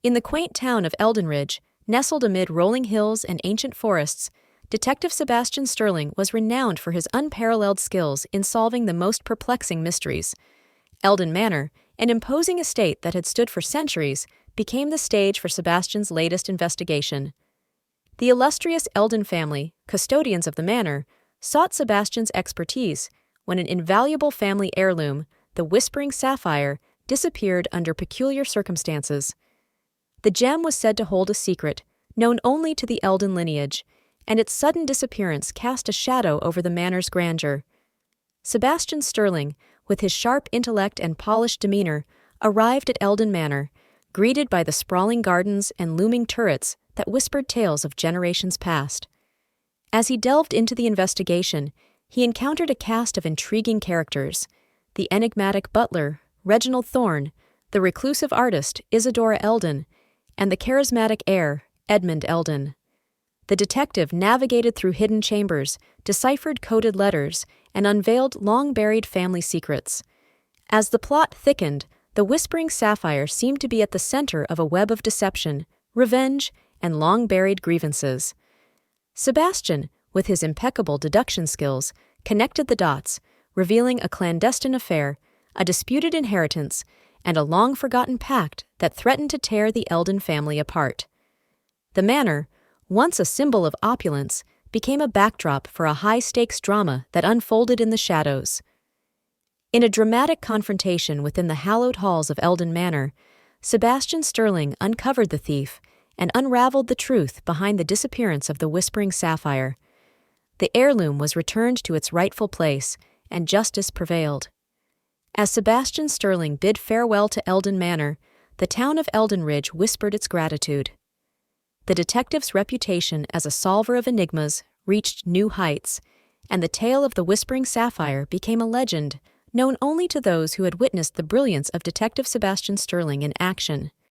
In the quaint town of Eldenridge, nestled amid rolling hills and ancient forests, Detective Sebastian Sterling was renowned for his unparalleled skills in solving the most perplexing mysteries. Eldon Manor, an imposing estate that had stood for centuries, became the stage for Sebastian's latest investigation. The illustrious Eldon family, custodians of the manor, sought Sebastian's expertise when an invaluable family heirloom, the Whispering Sapphire, disappeared under peculiar circumstances. The gem was said to hold a secret, known only to the Eldon lineage, and its sudden disappearance cast a shadow over the manor's grandeur. Sebastian Sterling, with his sharp intellect and polished demeanor, arrived at Eldon Manor, greeted by the sprawling gardens and looming turrets that whispered tales of generations past. As he delved into the investigation, he encountered a cast of intriguing characters: the enigmatic butler, Reginald Thorne, the reclusive artist, Isadora Eldon, and the charismatic heir, Edmund Eldon. The detective navigated through hidden chambers, deciphered coded letters, and unveiled long-buried family secrets. As the plot thickened, the Whispering Sapphire seemed to be at the center of a web of deception, revenge, and long-buried grievances. Sebastian, with his impeccable deduction skills, connected the dots, revealing a clandestine affair, a disputed inheritance, and a long-forgotten pact that threatened to tear the Eldon family apart. The manor, once a symbol of opulence, became a backdrop for a high-stakes drama that unfolded in the shadows. In a dramatic confrontation within the hallowed halls of Eldon Manor, Sebastian Sterling uncovered the thief and unraveled the truth behind the disappearance of the Whispering Sapphire. The heirloom was returned to its rightful place, and justice prevailed. As Sebastian Sterling bid farewell to Eldon Manor, the town of Eldenridge whispered its gratitude. The detective's reputation as a solver of enigmas reached new heights, and the tale of the Whispering Sapphire became a legend known only to those who had witnessed the brilliance of Detective Sebastian Sterling in action.